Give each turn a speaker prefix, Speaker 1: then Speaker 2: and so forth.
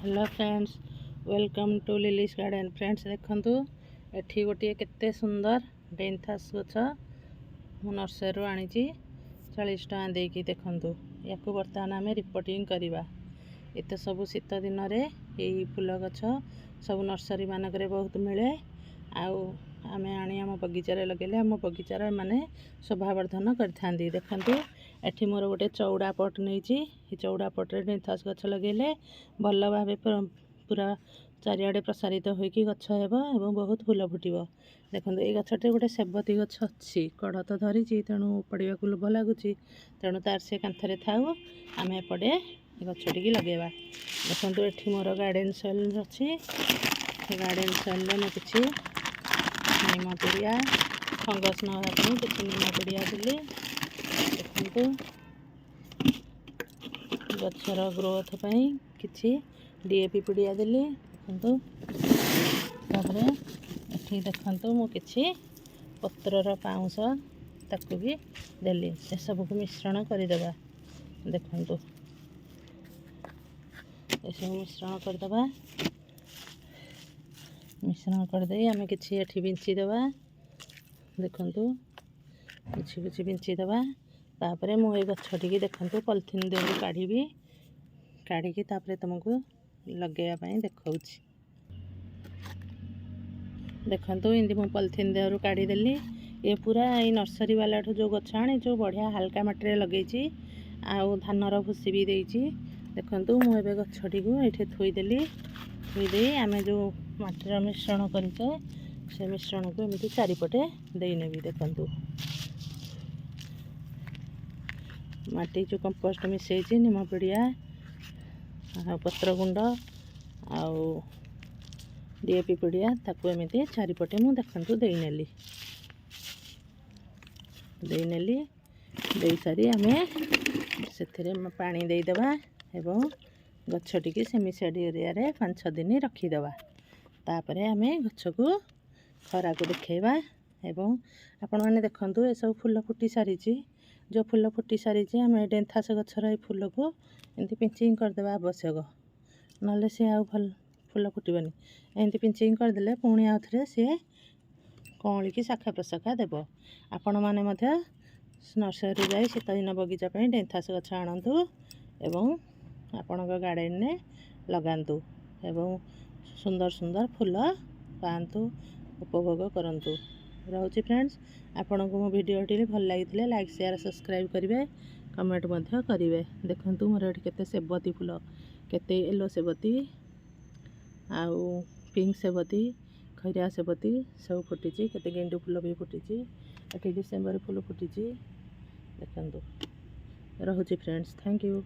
Speaker 1: Hello friends, welcome to Lily's garden. Friends देखंतु एठी गोटे केते सुंदर डेंथास गछ मु नर्सरी आनी 40 टका देकी। देखंतु याकू बर्तमान आम रिपोर्टिंग करवा। एत सब शीत दिन में यही फूल गछ सब नर्सरी मानक बहुत मिले। आम आनी आम बगीचार लगे आम बगीचार माने शोभावर्धन करथांदी। देखंतु एठी मोर गोटे चौड़ा पट नहीं, चौड़ा पट्रे डेंथास गछ लगे भल भाव पूरा चारिआडे प्रसारित होगी गछ हेब एवं बहुत फूल फुटब। देखो ये गछटे गोटे सेबती गछ अच्छी कढ़ तो धरी तेणु पड़ा लोभ लगुच, तेणु तार से कांथरे थाऊ आम एपटे गछटी लगेगा। देखो ये मोर गार्डन सॉइल अच्छी, गार्डन सॉइल में किसी निम पिड़िया फंगस नापी किसी निम पिड़िया देली। देखो गचर ग्रोथ पाई किसी डीएपी पिड़िया देली। देखो तापर एठी देखंतु मु किछि पत्रर पाउंस ताकू भी देली। से सब को मिश्रण करदेबा। देखंतु ये सब मिश्रण करदेबा। मिश्रण करदे आम किछि एठी बिंची देबा। देखंतु किछि किछि बिंची देबा। तापरे मु ए गछटी देखंतु पॉलिथीन देहु काढ़ी काढ़ी तापरे तुमको लगेया पाई देखौछि। देखंतु इंदी मु पॉलिथीन देहरु काढ़ी देली। ये पूरा ये नर्सरी वाला जो गछ आनी जो बढ़िया हल्का माटी लगेछि आउ धानर भूसी भी देछि। देखंतु मु एबे गछटी को एठे थोई देली। थोई दे आमे जो माटीर मिश्रण करिते से मिश्रण को एमती चारिपटे देई नेबी। देखंतु माटी जो कंपोस्ट मिसेछि निम पिड़िया पत्र गुंड आउ डीएपी पिड़िया ताकू एमती चारिपटे मु देखंतु देई नेली। दे सारी आमे सेथिरे पानी देई देबा एवं गछटी की सेमी शेड एरिया रे 5-6 दिन रखीदेबा। तापरे आमे गछ को खरा को देखेबा। एवं आपण माने देखंतु ए सब फूल फुटी सारी, जो फूल फुटी सारी आमे डेंथास गछर ए फूल को एमती पिंचिंग करदेबा आवश्यक, नले से आउ भल फूल फुटबनी। एमती पिंचिंग करदेले पुणी आउ थरे सी कौली की शाखा प्रशाखा देव। आपण माने मध्य नर्सरी जाई शीत दिन बगीचा पे डेंथास गछ आणंतु एवं आपण गार्डन ने लगांतु एवं सुंदर सुंदर फूल पांतु उपभोग करंतु। रहउची फ्रेंड्स, आपण को मो वीडियोटी भल लागिथिले लाइक शेयर सब्सक्राइब करिवे, कमेंट मध्य करिवे। देखंतु मोर एठी केते सेबती फूल, केते येलो सेबती आउ पिंक सेबती खैरिया सेबती सब फुटी, केते गेंडू फूल भी फुटी, एठी डिसेंबर फूल फुटी। देखंतु। रहउची फ्रेंड्स, थैंक यू।